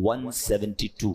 172।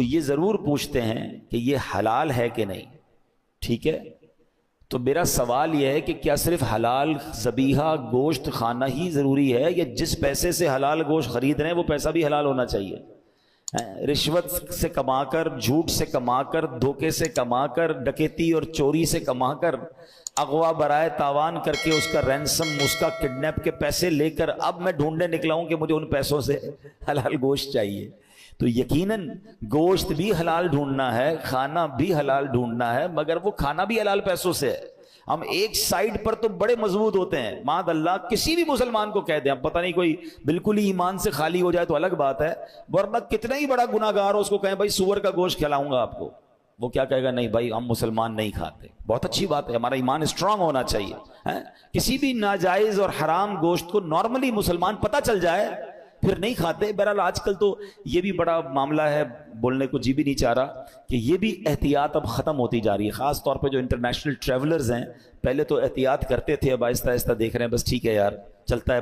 وہ یہ ضرور پوچھتے ہیں کہ یہ حلال ہے کہ نہیں. ٹھیک ہے, تو میرا سوال یہ ہے کہ کیا صرف حلال ذبیحہ گوشت کھانا ہی ضروری ہے, یا جس پیسے سے حلال گوشت خرید رہے ہیں وہ پیسہ بھی حلال ہونا چاہیے؟ رشوت سے کما کر, جھوٹ سے کما کر, دھوکے سے کما کر, ڈکیتی اور چوری سے کما کر, اغوا برائے تاوان کر کے اس کا رینسم, اس کا کڈنیپ کے پیسے لے کر اب میں ڈھونڈنے نکلا ہوں کہ مجھے ان پیسوں سے حلال گوشت چاہیے. تو یقیناً گوشت بھی حلال ڈھونڈنا ہے, کھانا بھی حلال ڈھونڈنا ہے, مگر وہ کھانا بھی حلال پیسوں سے ہے. ہم ایک سائیڈ پر تو بڑے مضبوط ہوتے ہیں, معاذ اللہ کسی بھی مسلمان کو کہہ دیں, اب پتہ نہیں کوئی بالکل ہی ایمان سے خالی ہو جائے تو الگ بات ہے, ورنہ کتنا ہی بڑا گناہ گار ہو اس کو کہیں بھائی سور کا گوشت کھلاؤں گا آپ کو, وہ کیا کہے گا, نہیں بھائی ہم مسلمان نہیں کھاتے. بہت اچھی بات ہے, ہمارا ایمان اسٹرانگ ہونا چاہیے. کسی بھی ناجائز اور حرام گوشت کو نارملی مسلمان پتہ چل جائے پھر نہیں کھاتے. بہرحال آج کل تو یہ بھی بڑا معاملہ ہے, بولنے کو جی بھی نہیں چاہ رہا کہ یہ بھی احتیاط اب ختم ہوتی جا رہی ہے, خاص طور پہ جو انٹرنیشنل ٹریولرز ہیں. پہلے تو احتیاط کرتے تھے, اب آہستہ آہستہ دیکھ رہے ہیں بس ٹھیک ہے یار چلتا ہے,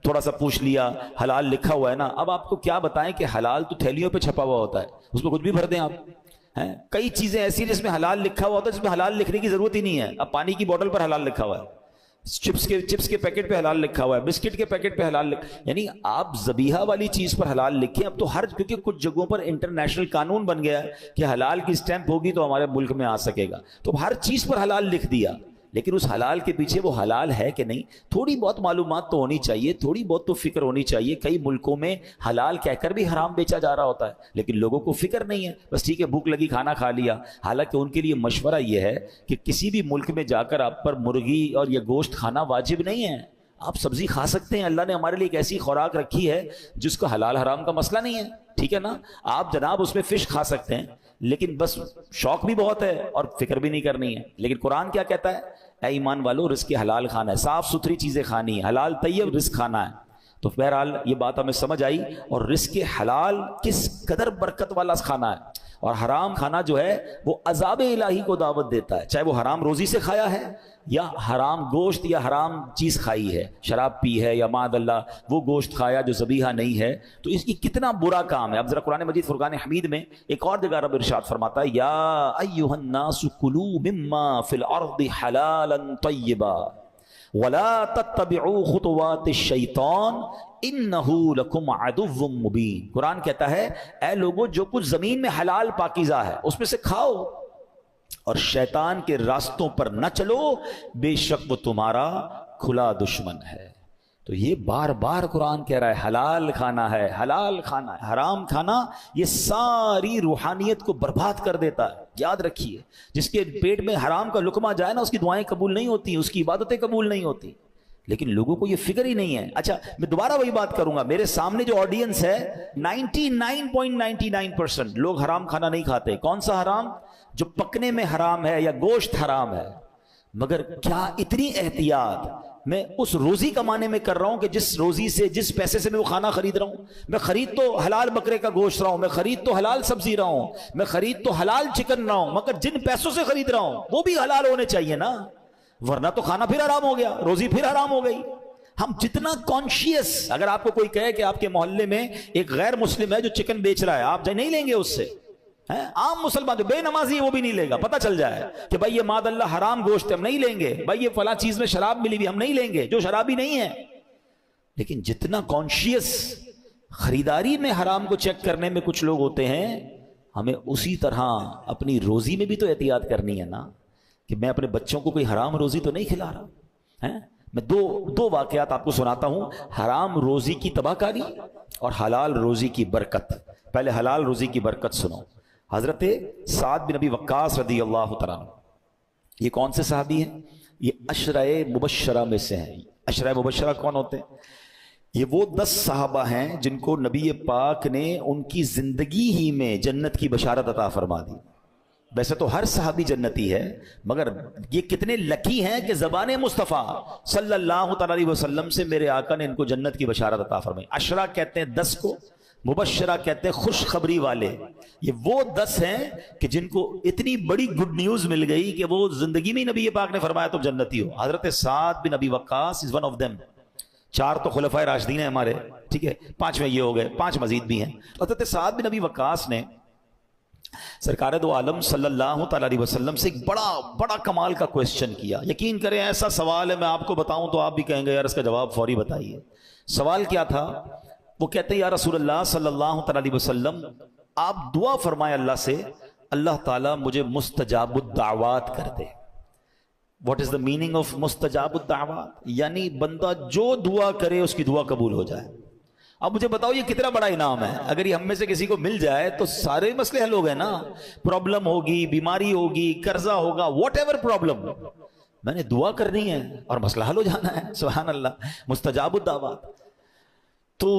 تھوڑا سا پوچھ لیا, حلال لکھا ہوا ہے نا. اب آپ کو کیا بتائیں کہ حلال تو تھیلیوں پہ چھپا ہوا ہوتا ہے, اس میں کچھ بھی بھر دیں آپ. کئی چیزیں ایسی جس میں حلال لکھا ہوا ہوتا ہے, جس میں حلال لکھنے کی ضرورت ہی نہیں ہے. اب پانی کی بوتل پر حلال لکھا ہوا ہے, چپس کے پیکٹ پہ حلال لکھا ہوا ہے, بسکٹ کے پیکٹ پہ حلال یعنی آپ ذبیحہ والی چیز پر حلال لکھیں. اب تو کیونکہ کچھ جگہوں پر انٹرنیشنل قانون بن گیا ہے کہ حلال کی اسٹیمپ ہوگی تو ہمارے ملک میں آ سکے گا, تو ہر چیز پر حلال لکھ دیا. لیکن اس حلال کے پیچھے وہ حلال ہے کہ نہیں, تھوڑی بہت معلومات تو ہونی چاہیے, تھوڑی بہت تو فکر ہونی چاہیے. کئی ملکوں میں حلال کہہ کر بھی حرام بیچا جا رہا ہوتا ہے, لیکن لوگوں کو فکر نہیں ہے, بس ٹھیک ہے بھوک لگی کھانا کھا لیا. حالانکہ ان کے لیے مشورہ یہ ہے کہ کسی بھی ملک میں جا کر آپ پر مرغی اور یہ گوشت کھانا واجب نہیں ہے. آپ سبزی کھا سکتے ہیں, اللہ نے ہمارے لیے ایک ایسی خوراک رکھی ہے جس کو حلال حرام کا مسئلہ نہیں ہے. ٹھیک ہے نا, آپ جناب اس میں فش کھا سکتے ہیں, لیکن بس شوق بھی بہت ہے اور فکر بھی نہیں کرنی ہے. لیکن قرآن کیا کہتا ہے, اے ایمان والو رزق حلال کھانا ہے, صاف ستھری چیزیں کھانی ہے, حلال طیب رزق کھانا ہے. تو بہرحال یہ بات ہمیں سمجھ آئی, اور رزق حلال کس قدر برکت والا کھانا ہے, اور حرام کھانا جو ہے وہ عذاب الہی کو دعوت دیتا ہے, چاہے وہ حرام روزی سے کھایا ہے یا حرام گوشت یا حرام چیز کھائی ہے, شراب پی ہے یا معاذ اللہ وہ گوشت کھایا جو ذبیحہ نہیں ہے, تو اس کی کتنا برا کام ہے. اب ذرا قرآن مجید فرقان حمید میں ایک اور جگہ رب ارشاد فرماتا ہے, یا ایھا الناس کلوا مما فی الارض حلالا طیبا ولا تتبعوا خطوات الشیطان انہ لکم عدو مبین. قرآن کہتا ہے اے لوگو جو کچھ زمین میں حلال پاکیزہ ہے اس میں سے کھاؤ, اور شیطان کے راستوں پر نہ چلو, بے شک وہ تمہارا کھلا دشمن ہے. تو یہ بار بار قرآن کہہ رہا ہے حلال کھانا ہے, حلال کھانا ہے. حرام کھانا یہ ساری روحانیت کو برباد کر دیتا ہے. یاد رکھیے, جس کے پیٹ میں حرام کا لقمہ جائے نا, اس کی دعائیں قبول نہیں ہوتی, اس کی عبادتیں قبول نہیں ہوتی. لیکن لوگوں کو یہ فکر ہی نہیں ہے. اچھا میں دوبارہ وہی بات کروں گا, میرے سامنے جو آڈینس ہے 99.99% لوگ حرام کھانا نہیں کھاتے. کون سا حرام؟ جو پکنے میں حرام ہے یا گوشت حرام ہے. مگر کیا اتنی احتیاط میں اس روزی کمانے میں کر رہا ہوں کہ جس روزی سے, جس پیسے سے میں وہ کھانا خرید رہا ہوں, میں خرید تو حلال بکرے کا گوشت رہا ہوں, میں خرید تو حلال سبزی رہا ہوں, میں خرید تو حلال چکن رہا ہوں, مگر جن پیسوں سے خرید رہا ہوں وہ بھی حلال ہونے چاہیے نا, ورنہ تو کھانا پھر حرام ہو گیا, روزی پھر حرام ہو گئی. ہم جتنا کانشیس, اگر آپ کو کوئی کہے کہ آپ کے محلے میں ایک غیر مسلم ہے جو چکن بیچ رہا ہے, آپ نہیں لیں گے اس سے. عام مسلمان جو بے نمازی ہے وہ بھی نہیں لے گا, پتہ چل جائے کہ بھائی یہ معاذ اللہ حرام گوشت ہم نہیں لیں گے, بھائی یہ فلاں چیز میں شراب ملی بھی ہم نہیں لیں گے, جو شرابی نہیں ہے. لیکن جتنا کانشیس خریداری میں حرام کو چیک کرنے میں کچھ لوگ ہوتے ہیں, ہمیں اسی طرح اپنی روزی میں بھی تو احتیاط کرنی ہے نا, کہ میں اپنے بچوں کو کوئی حرام روزی تو نہیں کھلا رہا. میں دو واقعات آپ کو سناتا ہوں, حرام روزی کی تباہ کاری اور حلال روزی کی برکت. پہلے حلال روزی کی برکت سنو. حضرت سعد بن ابی وقاص رضی اللہ تعالیٰ عنہ, یہ کون سے صحابی ہیں؟ یہ عشرہ مبشرہ میں سے ہیں. عشرہ مبشرہ کون ہوتے ہیں؟ یہ وہ 10 صحابہ ہیں جن کو نبی پاک نے ان کی زندگی ہی میں جنت کی بشارت عطا فرما دی. ویسے تو ہر صحابی جنتی ہے, مگر یہ کتنے لکی ہیں کہ زبان مصطفیٰ صلی اللہ تعالی علیہ وسلم سے میرے آقا نے ان کو جنت کی بشارت عطا فرمائی. عشرہ کہتے ہیں 10 کو, مبشرہ کہتے ہیں خوشخبری والے. یہ وہ 10 ہیں کہ جن کو اتنی بڑی گڈ نیوز مل گئی کہ وہ زندگی میں نبی پاک نے فرمایا تم جنتی ہو. حضرت سعد بن ابی وقاص از ون آف دیم. 4 تو خلفائے راشدین ہیں ہمارے, ٹھیک ہے, 5ویں یہ ہو گئے, 5 مزید بھی ہیں. حضرت سعد بن ابی وقاص نے سرکار دو عالم صلی اللہ تعالی علیہ وسلم سے ایک بڑا بڑا کمال کا کویسچن کیا. یقین کریں ایسا سوال ہے میں آپ کو بتاؤں تو آپ بھی کہیں گے یار اس کا جواب فوری بتائیے. سوال کیا تھا؟ وہ کہتے ہیں یا رسول اللہ صلی اللہ تعالی علیہ وسلم آپ دعا فرمائے اللہ سے اللہ تعالیٰ مجھے مستجاب الدعوات کر دے. What is the meaning of مستجاب الدعوات؟ یعنی بندہ جو دعا کرے اس کی دعا قبول ہو جائے. اب مجھے بتاؤ یہ کتنا بڑا انعام ہے. اگر یہ ہم میں سے کسی کو مل جائے تو سارے مسئلے حل ہو گئے نا. پرابلم ہوگی, بیماری ہوگی, قرضہ ہوگا, واٹ ایور پرابلم, میں نے دعا کرنی ہے اور مسئلہ حل ہو جانا ہے. سبحان اللہ, مستجاب الدعوات. تو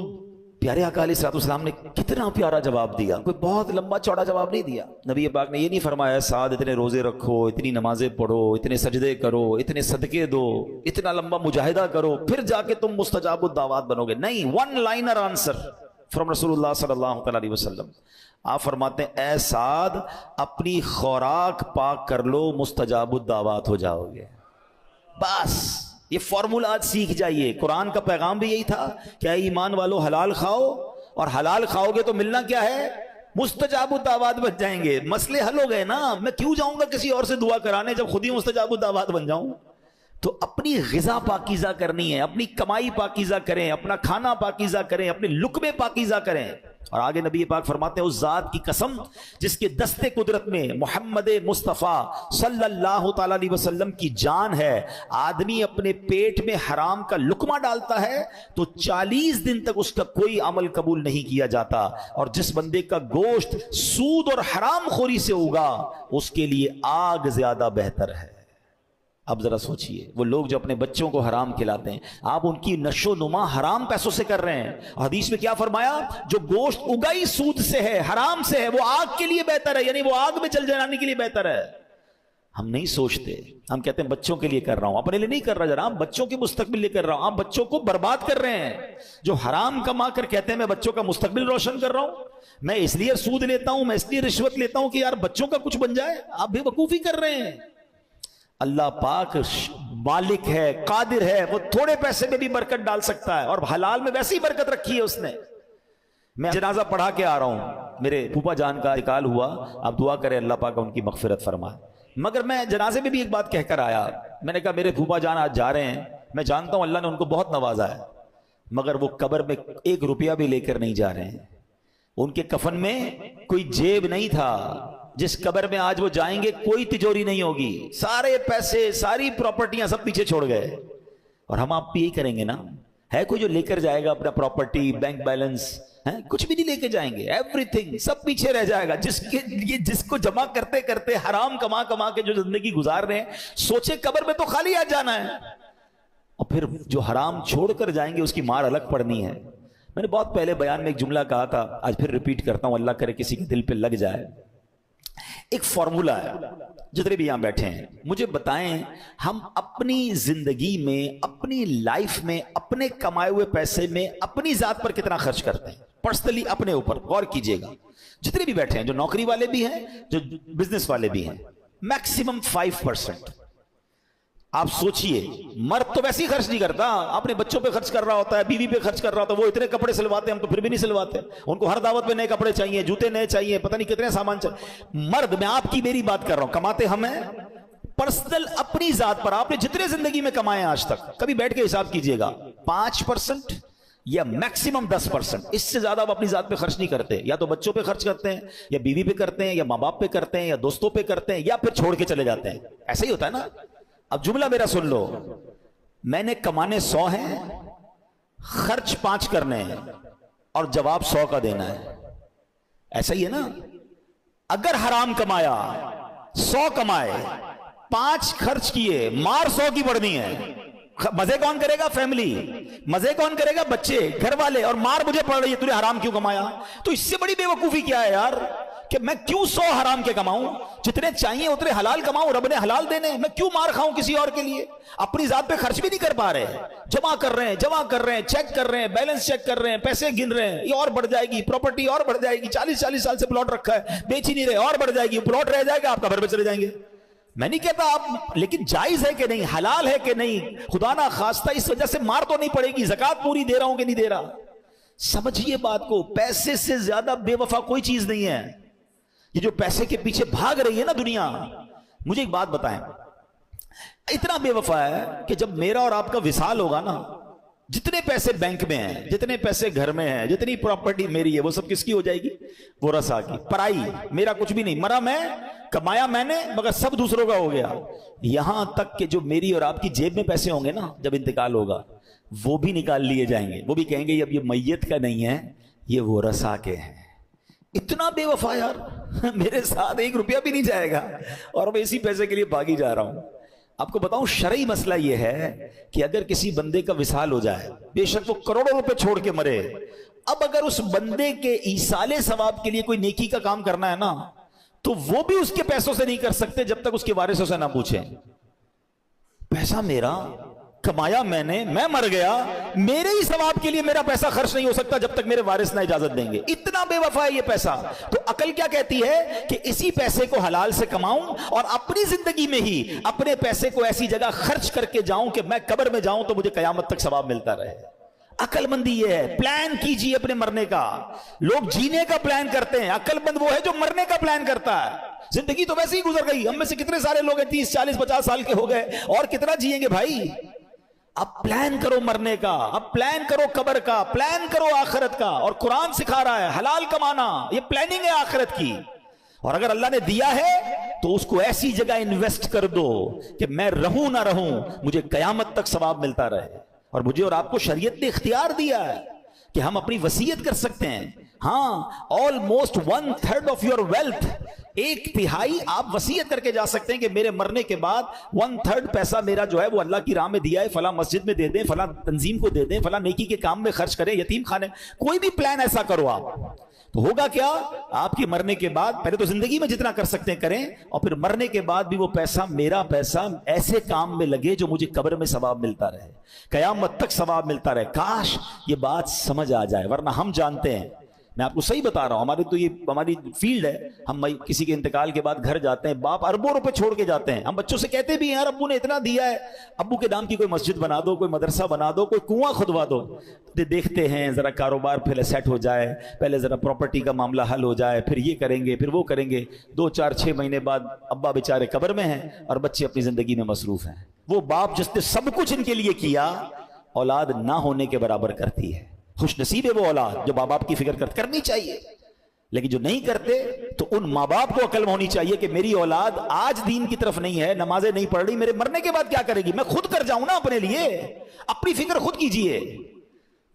پیارے آقا علیہ الصلوۃ والسلام نے کتنا پیارا جواب دیا. کوئی بہت لمبا چوڑا جواب نہیں دیا. نبی پاک نے یہ نہیں فرمایا سعد اتنے روزے رکھو, اتنی نمازیں پڑھو, اتنے سجدے کرو, اتنے صدقے دو, اتنا لمبا مجاہدہ کرو, پھر جا کے تم مستجاب الدعوات بنو گے. نہیں, ون لائنر آنسر فرام رسول اللہ صلی اللہ تعالی علیہ وسلم. آپ فرماتے ہیں اے سعد اپنی خوراک پاک کر لو, مستجاب الدعوات ہو جاؤ گے. بس یہ فارمولہ آج سیکھ جائیے. قرآن کا پیغام بھی یہی تھا کہ اے ایمان والو حلال کھاؤ, اور حلال کھاؤ گے تو ملنا کیا ہے؟ مستجاب الدعوات بن جائیں گے. مسئلے حل ہو گئے نا. میں کیوں جاؤں گا کسی اور سے دعا کرانے جب خود ہی مستجاب الدعوات بن جاؤں؟ تو اپنی غذا پاکیزہ کرنی ہے, اپنی کمائی پاکیزہ کریں, اپنا کھانا پاکیزہ کریں, اپنے لقمے پاکیزہ کریں. اور آگے نبی پاک فرماتے ہیں اس ذات کی قسم جس کے دستے قدرت میں محمد مصطفیٰ صلی اللہ تعالی علیہ وسلم کی جان ہے, آدمی اپنے پیٹ میں حرام کا لقمہ ڈالتا ہے تو 40 دن تک اس کا کوئی عمل قبول نہیں کیا جاتا. اور جس بندے کا گوشت سود اور حرام خوری سے ہوگا اس کے لیے آگ زیادہ بہتر ہے. اب ذرا سوچئے, وہ لوگ جو اپنے بچوں کو حرام کھلاتے ہیں, آپ ان کی نشو و نما حرام پیسوں سے کر رہے ہیں. اور حدیث میں کیا فرمایا؟ جو گوشت اگائی سود سے ہے, حرام سے ہے, وہ آگ کے لیے بہتر ہے, یعنی وہ آگ میں چل جانے کے لیے بہتر ہے. ہم نہیں سوچتے, ہم کہتے ہیں بچوں کے لیے کر رہا ہوں, اپنے لیے نہیں کر رہا جناب, بچوں کے مستقبل لیے کر رہا ہوں. آپ بچوں کو برباد کر رہے ہیں. جو حرام کما کر کہتے ہیں میں بچوں کا مستقبل روشن کر رہا ہوں, میں اس لیے سود لیتا ہوں, میں اس لیے رشوت لیتا ہوں کہ یار بچوں کا کچھ بن جائے, آپ بے وقوفی کر رہے ہیں. اللہ پاک مالک ہے, قادر ہے, وہ تھوڑے پیسے میں بھی برکت ڈال سکتا ہے, اور حلال میں ویسی ہی برکت رکھی ہے اس نے. میں جنازہ پڑھا کے آ رہا ہوں, میرے پھوپھا جان کا انتقال ہوا, آپ دعا کریں اللہ پاک ان کی مغفرت فرمائے. مگر میں جنازے میں بھی ایک بات کہہ کر آیا, میں نے کہا میرے پھوپھا جان آج جا رہے ہیں, میں جانتا ہوں اللہ نے ان کو بہت نوازا ہے, مگر وہ قبر میں 1 روپیہ بھی لے کر نہیں جا رہے ہیں. ان کے کفن میں کوئی جیب نہیں تھا. جس قبر میں آج وہ جائیں گے کوئی تجوری نہیں ہوگی, سارے پیسے ساری پراپرٹیاں سب پیچھے چھوڑ گئے. اور ہم آپ بھی یہی کریں گے نا. ہے کوئی جو لے کر جائے گا اپنا پراپرٹی, بینک بیلنس, کچھ بھی نہیں لے کے جائیں گے, ایوری تھنگ سب پیچھے رہ جائے گا. جس کو جمع کرتے کرتے حرام کما کما کے جو زندگی گزار رہے ہیں, سوچے قبر میں تو خالی آ جانا ہے, اور پھر جو حرام چھوڑ کر جائیں گے اس کی مار الگ پڑنی ہے. میں نے بہت پہلے بیان میں ایک جملہ کہا تھا, آج پھر ریپیٹ کرتا ہوں, اللہ کرے کسی کے دل پہ لگ جائے. ایک فارمولہ ہے, جتنے بھی یہاں بیٹھے ہیں مجھے بتائیں, ہم اپنی زندگی میں, اپنی لائف میں, اپنے کمائے ہوئے پیسے میں اپنی ذات پر کتنا خرچ کرتے ہیں؟ پرسنلی اپنے اوپر غور کیجئے گا. جتنے بھی بیٹھے ہیں, جو نوکری والے بھی ہیں, جو بزنس والے بھی ہیں, میکسیمم 5%. آپ سوچئے, مرد تو ویسے ہی خرچ نہیں کرتا, اپنے بچوں پہ خرچ کر رہا ہوتا ہے, بیوی پہ خرچ کر رہا ہوتا ہے, وہ اتنے کپڑے سلواتے ہیں, ہم تو پھر بھی نہیں سلواتے. ان کو ہر دعوت پہ نئے کپڑے چاہیے, جوتے نئے چاہیے, پتہ نہیں کتنے سامان چاہیے. مرد, میں آپ کی میری بات کر رہا ہوں, کماتے ہم ہیں. پرسنل اپنی ذات پر آپ نے جتنے زندگی میں کمائے آج تک, کبھی بیٹھ کے حساب کیجئے گا, 5% یا میکسیمم 10%, اس سے زیادہ آپ اپنی ذات پہ خرچ نہیں کرتے. یا تو بچوں پہ خرچ کرتے ہیں, یا بیوی پہ کرتے ہیں, یا ماں باپ پہ کرتے ہیں, یا دوستوں پہ کرتے ہیں, یا پھر چھوڑ کے چلے جاتے ہیں. ایسا ہی ہوتا ہے نا. اب جملہ میرا سن لو, میں نے کمانے 100 ہیں, خرچ 5 کرنے ہیں, اور جواب 100 کا دینا ہے. ایسا ہی ہے نا. اگر حرام کمایا, 100 کمائے, 5 خرچ کیے, مار 100 کی پڑنی ہے. مزے کون کرے گا؟ فیملی. مزے کون کرے گا؟ بچے, گھر والے. اور مار مجھے پڑ رہی ہے, تو نے حرام کیوں کمایا؟ تو اس سے بڑی بے وقوفی کیا ہے یار, کہ میں کیوں 100 حرام کے کماؤں؟ جتنے چاہیے اتنے حلال کماؤں, رب نے حلال دینے, میں کیوں مار کھاؤں کسی اور کے لیے؟ اپنی ذات پہ خرچ بھی نہیں کر پا رہے, جمع کر رہے ہیں, چیک کر رہے ہیں, بیلنس چیک کر رہے ہیں, پیسے گن رہے ہیں, یہ اور بڑھ جائے گی, پراپرٹی اور بڑھ جائے گی, 40 سال سے پلاٹ رکھا ہے, بیچ ہی نہیں رہے, اور بڑھ جائے گی, پلاٹ رہ جائے گا, آپ قبر پہ چلے جائیں گے. میں نہیں کہتا آپ, لیکن جائز ہے کہ نہیں, حلال ہے کہ نہیں, خدا نہ خواستہ اس وجہ سے مار تو نہیں پڑے گی, زکوٰۃ پوری دے رہا ہوں کہ نہیں دے رہا. سمجھیے بات کو, پیسے سے زیادہ بے وفا کوئی چیز نہیں ہے. یہ جو پیسے کے پیچھے بھاگ رہی ہے نا دنیا، مجھے ایک بات بتائیں، اتنا بے وفا ہے کہ جب میرا اور آپ کا وصال ہوگا نا، جتنے پیسے بینک میں ہیں، جتنے پیسے گھر میں ہیں، جتنی پراپرٹی میری ہے، وہ سب کس کی ہو جائے گی؟ ورثاء کی، پرائی، میرا کچھ بھی نہیں، مرا میں، کمایا میں نے، مگر سب دوسروں کا ہو گیا۔ یہاں تک کہ جو میری اور آپ کی جیب میں پیسے ہوں گے نا، جب انتقال ہوگا، وہ بھی نکال لیے جائیں گے، وہ بھی کہیں گے اب یہ میت کا نہیں ہے، یہ ورثاء کے ہیں۔ اتنا بے وفا یار، میرے ساتھ 1 روپیہ بھی نہیں جائے گا اور میں اسی پیسے کے لیے بھاگی جا رہا ہوں۔ آپ کو بتاؤں شرعی مسئلہ یہ ہے کہ اگر کسی بندے کا وصال ہو جائے، بے شک وہ کروڑوں روپے چھوڑ کے مرے، اب اگر اس بندے کے ایصال ثواب کے لیے کوئی نیکی کا کام کرنا ہے نا، تو وہ بھی اس کے پیسوں سے نہیں کر سکتے جب تک اس کے وارثوں سے نہ پوچھیں۔ پیسہ میرا، کمایا میں نے، میں مر گیا، میرے ہی ثواب کے لیے میرا پیسہ خرچ نہیں ہو سکتا جب تک میرے وارث نہ اجازت دیں گے۔ اتنا بے وفا ہے یہ پیسہ۔ تو عقل کیا کہتی ہے کہ اسی پیسے کو حلال سے کماؤں اور اپنی زندگی میں ہی اپنے پیسے کو ایسی جگہ خرچ کر کے جاؤں کہ میں قبر میں جاؤں تو مجھے قیامت تک ثواب ملتا رہے۔ عقل مندی یہ ہے۔ پلان کیجئے اپنے مرنے کا۔ لوگ جینے کا پلان کرتے ہیں، عقل مند وہ ہے جو مرنے کا پلان کرتا ہے۔ زندگی تو ویسے ہی گزر گئی، ہم میں سے کتنے سارے لوگ ہیں 30 40 50 سال کے ہو گئے، اور کتنا جیئیں گے بھائی؟ اب پلان کرو مرنے کا، اب پلان کرو قبر کا، پلان کرو آخرت کا۔ اور قرآن سکھا رہا ہے حلال کمانا، یہ پلاننگ ہے آخرت کی۔ اور اگر اللہ نے دیا ہے تو اس کو ایسی جگہ انویسٹ کر دو کہ میں رہوں نہ رہوں مجھے قیامت تک ثواب ملتا رہے۔ اور مجھے اور آپ کو شریعت نے اختیار دیا ہے کہ ہم اپنی وصیت کر سکتے ہیں۔ ہاں، almost 1/3 of your wealth، 1/3 آپ وصیت کر کے جا سکتے ہیں کہ میرے مرنے کے بعد 1/3 پیسہ میرا جو ہے وہ اللہ کی راہ میں دیا ہے، فلاں مسجد میں دے دیں، فلاں تنظیم کو دے دیں، فلاں نیکی کے کام میں خرچ کریں، یتیم خانے، کوئی بھی پلان ایسا کرو آپ، تو ہوگا کیا؟ آپ کی مرنے کے بعد پہلے تو زندگی میں جتنا کر سکتے ہیں کریں، اور پھر مرنے کے بعد بھی وہ پیسہ، میرا پیسہ ایسے کام میں لگے جو مجھے قبر میں ثواب ملتا رہے، قیامت تک ثواب ملتا رہے۔ کاش یہ بات سمجھ آ جائے، ورنہ ہم جانتے ہیں، میں آپ کو صحیح بتا رہا ہوں، ہماری تو یہ ہماری فیلڈ ہے، ہم کسی کے انتقال کے بعد گھر جاتے ہیں، باپ اربوں روپے چھوڑ کے جاتے ہیں، ہم بچوں سے کہتے بھی ہیں یار ابو نے اتنا دیا ہے، ابو کے نام کی کوئی مسجد بنا دو، کوئی مدرسہ بنا دو، کوئی کنواں کھدوا دو۔ دیکھتے ہیں ذرا کاروبار پہلے سیٹ ہو جائے، پہلے ذرا پراپرٹی کا معاملہ حل ہو جائے، پھر یہ کریں گے، پھر وہ کریں گے۔ 2 4 6 مہینے بعد ابا بیچارے قبر میں ہیں اور بچے اپنی زندگی میں مصروف ہیں۔ وہ باپ جس نے سب کچھ ان کے لیے کیا، اولاد نہ ہونے کے برابر کرتی ہے۔ خوش نصیب ہے وہ اولاد جو ماں باپ کی فکر کرنی چاہیے، لیکن جو نہیں کرتے تو ان ماں باپ کو عقل ہونی چاہیے کہ میری اولاد آج دین کی طرف نہیں ہے، نمازیں نہیں پڑھ رہی، میرے مرنے کے بعد کیا کرے گی؟ میں خود کر جاؤں نا اپنے لیے، اپنی فکر خود کیجئے۔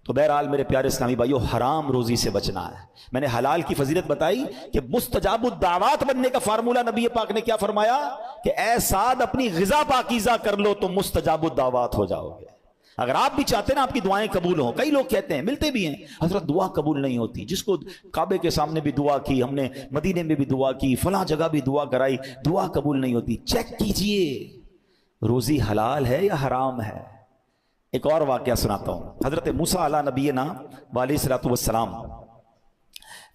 تو بہرحال میرے پیارے اسلامی بھائیو، حرام روزی سے بچنا ہے۔ میں نے حلال کی فضیلت بتائی کہ مستجاب الدعوات بننے کا فارمولہ نبی پاک نے کیا فرمایا کہ اے سعد اپنی غذا پاکیزہ کر لو تو مستجاب الدعوات ہو جاؤ گے۔ اگر آپ بھی چاہتے ہیں نا آپ کی دعائیں قبول ہوں، کئی لوگ کہتے ہیں، ملتے بھی ہیں، حضرت دعا قبول نہیں ہوتی، جس کو کعبے کے سامنے بھی دعا کی ہم نے، مدینے میں بھی دعا کی، فلاں جگہ بھی دعا کرائی، دعا قبول نہیں ہوتی۔ چیک کیجئے روزی حلال ہے یا حرام ہے۔ ایک اور واقعہ سناتا ہوں۔ حضرت موسیٰ علیہ نبینا علیہ الصلوۃ والسلام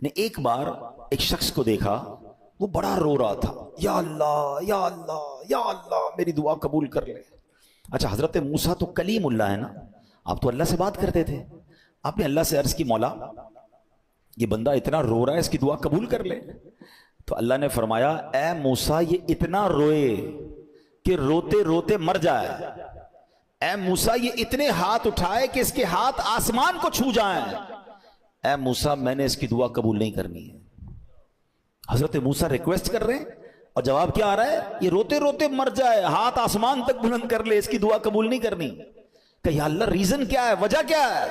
نے ایک بار ایک شخص کو دیکھا، وہ بڑا رو رہا تھا، یا اللہ یا اللہ یا اللہ میری دعا قبول کر لے۔ اچھا، حضرت موسیٰ تو کلیم اللہ ہے نا، آپ تو اللہ سے بات کرتے تھے، آپ نے اللہ سے عرض کی مولا یہ بندہ اتنا رو رہا ہے، اس کی دعا قبول کر لے۔ تو اللہ نے فرمایا اے موسیٰ یہ اتنا روئے کہ روتے روتے مر جائے، اے موسیٰ یہ اتنے ہاتھ اٹھائے کہ اس کے ہاتھ آسمان کو چھو جائیں، اے موسیٰ میں نے اس کی دعا قبول نہیں کرنی ہے۔ حضرت موسیٰ ریکویسٹ کر رہے ہیں اور جواب کیا آ رہا ہے؟ یہ روتے روتے مر جائے، ہاتھ آسمان تک بلند کر لے، اس کی دعا قبول نہیں کرنی۔ کہ یا اللہ ریزن کیا ہے، وجہ کیا ہے؟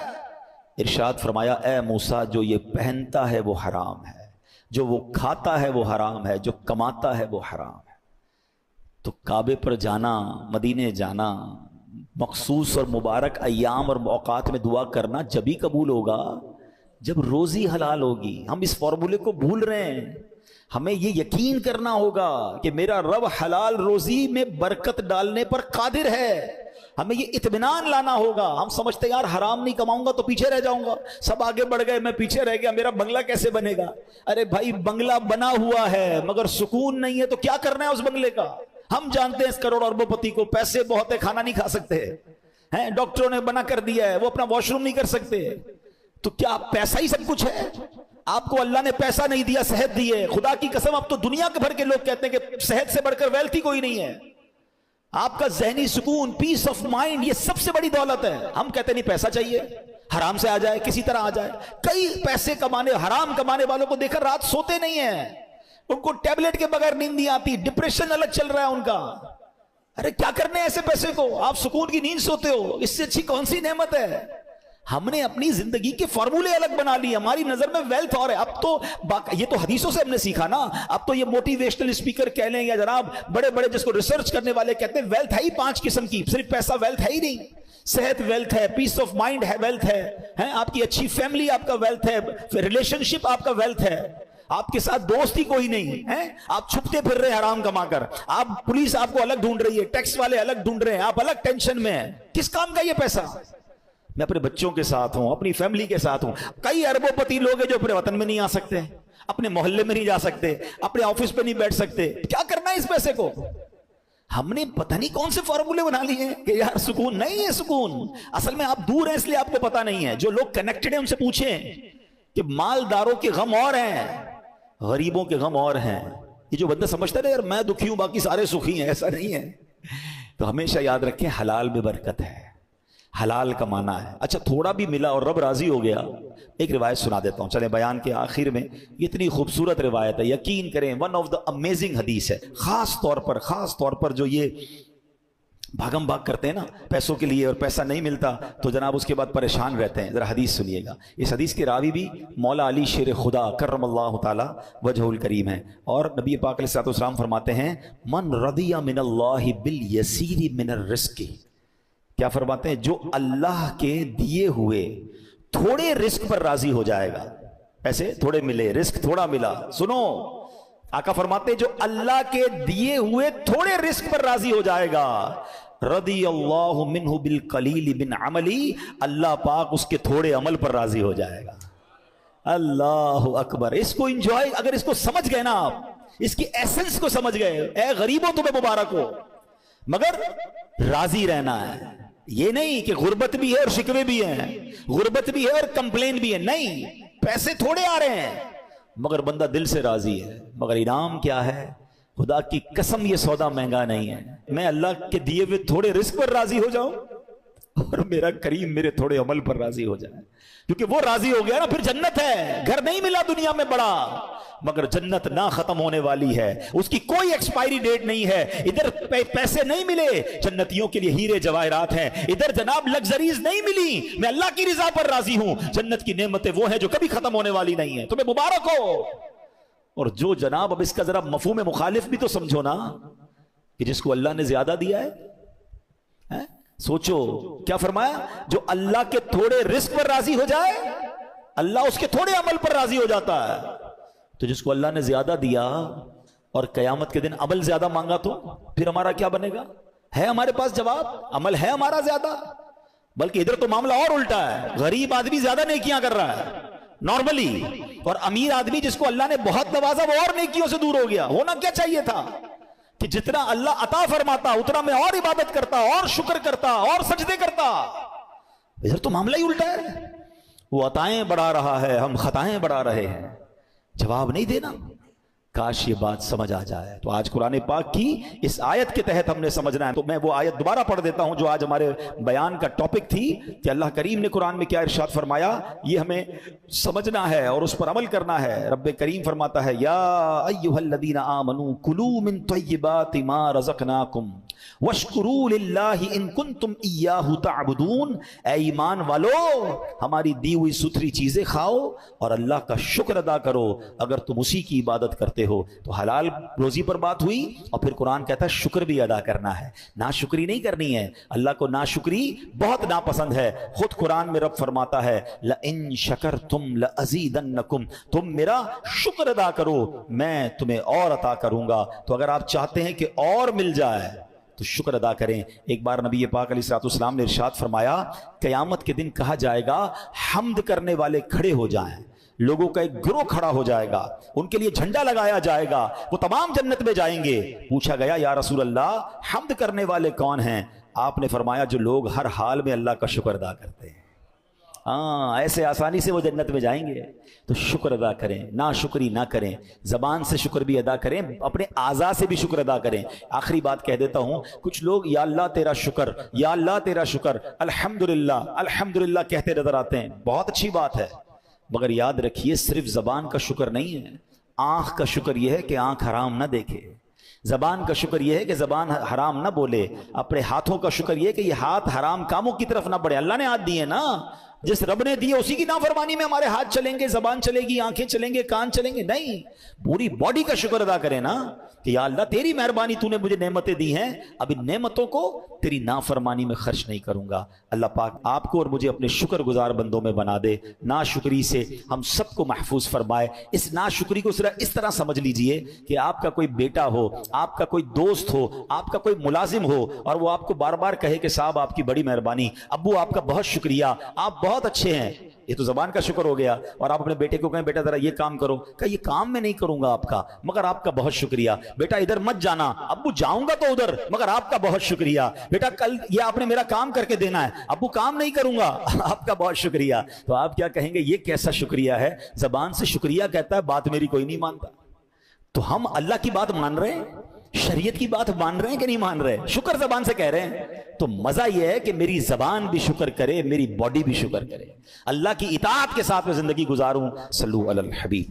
ارشاد فرمایا اے موسیٰ جو یہ پہنتا ہے وہ حرام ہے، جو وہ کھاتا ہے وہ حرام ہے، جو کماتا ہے وہ حرام ہے۔ تو کعبے پر جانا، مدینے جانا، مخصوص اور مبارک ایام اور اوقات میں دعا کرنا جبھی قبول ہوگا جب روزی حلال ہوگی۔ ہم اس فارمولے کو بھول رہے ہیں۔ ہمیں یہ یقین کرنا ہوگا کہ میرا رب حلال روزی میں برکت ڈالنے پر قادر ہے۔ ہمیں یہ اطمینان لانا ہوگا۔ ہم سمجھتے ہیں یار حرام نہیں کماؤں گا تو پیچھے رہ جاؤں گا، سب آگے بڑھ گئے میں پیچھے رہ گیا، میرا بنگلہ کیسے بنے گا؟ ارے بھائی بنگلہ بنا ہوا ہے مگر سکون نہیں ہے، تو کیا کرنا ہے اس بنگلے کا؟ ہم جانتے ہیں اس کروڑ اربوں پتی کو پیسے بہت ہے، کھانا نہیں کھا سکتے ہیں، ڈاکٹروں نے منع کر دیا ہے، وہ اپنا واش روم نہیں کر سکتے، تو کیا پیسہ ہی سب کچھ ہے؟ آپ کو اللہ نے پیسہ نہیں دیا، صحت دی ہے، خدا کی قسم اب تو دنیا کے بھر کے لوگ کہتے ہیں کہ صحت سے بڑھ کر ویلتھ ہی کوئی نہیں ہے. آپ کا ذہنی سکون، پیس آف مائنڈ، یہ سب سے بڑی دولت ہے. ہم کہتے نہیں پیسہ چاہیے، حرام سے آ جائے، کسی طرح آ جائے. کئی پیسے کمانے، حرام کمانے والوں کو دیکھ کر رات سوتے نہیں ہیں، ان کو ٹیبلٹ کے بغیر نیند نہیں آتی، ڈپریشن الگ چل رہا ہے ان کا. ارے کیا کرنے ہیں ایسے پیسے کو؟ آپ سکون کی نیند سوتے ہو، اس سے اچھی کون سی نعمت ہے؟ ہم نے اپنی زندگی کے فارمولے الگ بنا لیے. ہماری نظر میں ویلتھ اور ہے. اب تو یہ تو حدیثوں سے ہم نے سیکھا نا. اب تو یہ موٹیویشنل اسپیکر کہہ لیں یا جناب بڑے بڑے جس کو ریسرچ کرنے والے کہتے ہیں ویلتھ ہے ہی 5 قسم کی. صرف پیسہ ویلتھ ہے ہی نہیں. صحت ویلتھ ہے، پیس آف مائنڈ ہے ویلتھ ہے، آپ کی اچھی فیملی آپ کا ویلتھ ہے، ریلیشن شپ آپ کا ویلتھ ہے. آپ کے ساتھ دوست ہی کوئی نہیں ہے، آپ چھپتے پھر رہے حرام کما کر، آپ پولیس آپ کو الگ ڈھونڈ رہی ہے، ٹیکس والے الگ ڈھونڈ رہے ہیں، آپ الگ ٹینشن میں ہیں. کس کام کا یہ پیسہ؟ میں اپنے بچوں کے ساتھ ہوں، اپنی فیملی کے ساتھ ہوں. کئی اربوں پتی لوگ ہیں جو اپنے وطن میں نہیں آ سکتے، اپنے محلے میں نہیں جا سکتے، اپنے آفس پہ نہیں بیٹھ سکتے. کیا کرنا ہے اس پیسے کو؟ ہم نے پتہ نہیں کون سے فارمولے بنا لیے ہیں کہ یار سکون نہیں ہے. سکون اصل میں آپ دور ہیں اس لیے آپ کو پتہ نہیں ہے. جو لوگ کنیکٹڈ ہیں ان سے پوچھیں کہ مالداروں کے غم اور ہیں، غریبوں کے غم اور ہیں. یہ جو بندہ سمجھتا ہے یار میں دکھی ہوں باقی سارے سکھی ہیں، ایسا نہیں ہے. تو ہمیشہ یاد رکھیں حلال میں برکت ہے، حلال کمانا ہے. اچھا تھوڑا بھی ملا اور رب راضی ہو گیا. ایک روایت سنا دیتا ہوں چلیں بیان کے آخر میں. اتنی خوبصورت روایت ہے، یقین کریں ون آف دا امیزنگ حدیث ہے. خاص طور پر جو یہ بھاگم بھاگ کرتے ہیں نا پیسوں کے لیے اور پیسہ نہیں ملتا تو جناب اس کے بعد پریشان رہتے ہیں. ذرا حدیث سنیے گا. اس حدیث کے راوی بھی مولا علی شیر خدا کرم اللہ تعالی وجہ الکریم ہے. اور نبی پاک علیہ الصلوۃ والسلام فرماتے ہیں من رضی من اللہ بالیسیر من الرزق. کیا فرماتے ہیں؟ جو اللہ کے دیے ہوئے تھوڑے رزق پر راضی ہو جائے گا. پیسے تھوڑے ملے، رزق تھوڑا ملا. سنو آقا فرماتے ہیں جو اللہ کے دیے ہوئے تھوڑے رزق پر راضی ہو جائے گا، رضی اللہ منہ بالقلیل من عملی، اللہ پاک اس کے تھوڑے عمل پر راضی ہو جائے گا. اللہ اکبر. اس کو انجوائے، اگر اس کو سمجھ گئے نا آپ، اس کی ایسنس کو سمجھ گئے، اے غریبوں تمہیں مبارک ہو. مگر راضی رہنا ہے. یہ نہیں کہ غربت بھی ہے اور شکوے بھی ہیں، غربت بھی ہے اور کمپلین بھی ہے. نہیں، پیسے تھوڑے آ رہے ہیں مگر بندہ دل سے راضی ہے. مگر انعام کیا ہے؟ خدا کی قسم یہ سودا مہنگا نہیں ہے. میں اللہ کے دیے ہوئے تھوڑے رزق پر راضی ہو جاؤں اور میرا کریم میرے تھوڑے عمل پر راضی ہو جائے. کیونکہ وہ راضی ہو گیا نا پھر جنت ہے. گھر نہیں ملا دنیا میں بڑا مگر جنت نہ ختم ہونے والی ہے، اس کی کوئی ایکسپائری ڈیٹ نہیں ہے. ادھر پیسے نہیں ملے، جنتیوں کے لیے ہیرے جواہرات ہیں. ادھر جناب لگزریز نہیں ملی، میں اللہ کی رضا پر راضی ہوں. جنت کی نعمتیں وہ ہیں جو کبھی ختم ہونے والی نہیں ہیں. تمہیں مبارک ہو. اور جو جناب اب اس کا ذرا مفہوم مخالف بھی تو سمجھو نا کہ جس کو اللہ نے زیادہ دیا ہے. سوچو کیا فرمایا؟ جو اللہ کے تھوڑے رزق پر راضی ہو جائے اللہ اس کے تھوڑے عمل پر راضی ہو جاتا ہے. تو جس کو اللہ نے زیادہ دیا اور قیامت کے دن عمل زیادہ مانگا تو پھر ہمارا کیا بنے گا؟ ہے ہمارے پاس جواب؟ عمل ہے ہمارا زیادہ. بلکہ ادھر تو معاملہ اور الٹا ہے. غریب آدمی زیادہ نیکیاں کر رہا ہے نارملی، اور امیر آدمی جس کو اللہ نے بہت نوازا وہ اور نیکیوں سے دور ہو گیا. ہونا کیا چاہیے تھا کہ جتنا اللہ عطا فرماتا اتنا میں اور عبادت کرتا اور شکر کرتا اور سجدے کرتا. ادھر تو معاملہ ہی الٹا ہے. وہ عطائیں بڑھا رہا ہے، ہم خطائیں بڑھا رہے ہیں. جواب نہیں دینا. کاش یہ بات سمجھ آ جائے. تو آج قرآن پاک کی اس آیت کے تحت ہم نے سمجھنا ہے. تو میں وہ آیت دوبارہ پڑھ دیتا ہوں جو آج ہمارے بیان کا ٹاپک تھی کہ اللہ کریم نے قرآن میں کیا ارشاد فرمایا. یہ ہمیں سمجھنا ہے اور اس پر عمل کرنا ہے. رب کریم فرماتا ہے یا ایھا الذین آمنوا کلوا من طیبات ما رزقناکم واشکروا للہ ان کنتم ایاہ تعبدون. اے ایمان والو ہماری دی ہوئی ستھری چیزیں کھاؤ اور اللہ کا شکر ادا کرو اگر تم اسی کی عبادت کرتے ہو. تو حلال روزی پر بات ہوئی اور پھر قرآن کہتا ہے شکر بھی ادا کرنا ہے. ناشکری نہیں کرنی ہے. اللہ کو ناشکری بہت ناپسند ہے. خود قرآن میں رب فرماتا ہے لئن شکرتم لازیدنکم، تم میرا شکر ادا کرو میں تمہیں اور عطا کروں گا. تو اگر آپ چاہتے ہیں کہ اور مل جائے تو شکر ادا کریں. ایک بار نبی پاک علیہ الصلوۃ والسلام نے ارشاد فرمایا قیامت کے دن کہا جائے گا حمد کرنے والے کھڑے ہو جائیں. لوگوں کا ایک گروہ کھڑا ہو جائے گا، ان کے لیے جھنڈا لگایا جائے گا، وہ تمام جنت میں جائیں گے. پوچھا گیا یا رسول اللہ حمد کرنے والے کون ہیں؟ آپ نے فرمایا جو لوگ ہر حال میں اللہ کا شکر ادا کرتے ہیں. ہاں ایسے آسانی سے وہ جنت میں جائیں گے. تو شکر ادا کریں, نا شکری نہ کریں, زبان سے شکر بھی ادا کریں, اپنے اعضاء سے بھی شکر ادا کریں. آخری بات کہہ دیتا ہوں, کچھ لوگ یا اللہ تیرا شکر, یا اللہ تیرا شکر, الحمدللہ الحمدللہ کہتے نظر آتے ہیں. بہت اچھی بات ہے, مگر یاد رکھیے صرف زبان کا شکر نہیں ہے. آنکھ کا شکر یہ ہے کہ آنکھ حرام نہ دیکھے, زبان کا شکر یہ ہے کہ زبان حرام نہ بولے, اپنے ہاتھوں کا شکر یہ کہ یہ ہاتھ حرام کاموں کی طرف نہ بڑھے. اللہ نے ہاتھ دیے نا, جس رب نے دیے اسی کی نافرمانی میں ہمارے ہاتھ چلیں گے, زبان چلے گی, آنکھیں چلیں گے, کان چلیں گے؟ نہیں, پوری باڈی کا شکر ادا کریں نا کہ یا اللہ تیری مہربانی, تو نے مجھے نعمتیں دی ہیں, اب ان نعمتوں کو تیری نافرمانی میں خرچ نہیں کروں گا. اللہ پاک آپ کو اور مجھے اپنے شکر گزار بندوں میں بنا دے. ناشکری سے ہم سب کو محفوظ فرمائے. اس ناشکری کو صرف اس طرح سمجھ لیجئے کہ آپ کا کوئی بیٹا ہو, آپ کا کوئی دوست ہو, آپ کا کوئی ملازم ہو, اور وہ آپ کو بار بار کہے کہ صاحب آپ کی بڑی مہربانی, ابو آپ کا بہت شکریہ, آپ بہت اچھے ہیں. یہ تو زبان کا شکر ہو گیا. اور آپ اپنے بیٹے کو کہیں بیٹا ذرا یہ کام کرو, کہ یہ کام میں نہیں کروں گا آپ کا, مگر آپ کا بہت شکریہ. بیٹا ادھر مت جانا, ابو جاؤں گا تو ادھر, مگر آپ کا بہت شکریہ. بیٹا کل یہ آپ نے میرا کام کر کے دینا ہے, ابو کام نہیں کروں گا, آپ کا بہت شکریہ. تو آپ کیا کہیں گے, یہ کیسا شکریہ ہے؟ زبان سے شکریہ کہتا ہے, بات میری کوئی نہیں مانتا. تو ہم اللہ کی بات مان رہے ہیں, شریعت کی بات مان رہے ہیں کہ نہیں مان رہے؟ شکر زبان سے کہہ رہے ہیں. تو مزہ یہ ہے کہ میری زبان بھی شکر کرے, میری باڈی بھی شکر کرے, اللہ کی اطاعت کے ساتھ میں زندگی گزاروں. صلو علی الحبیب.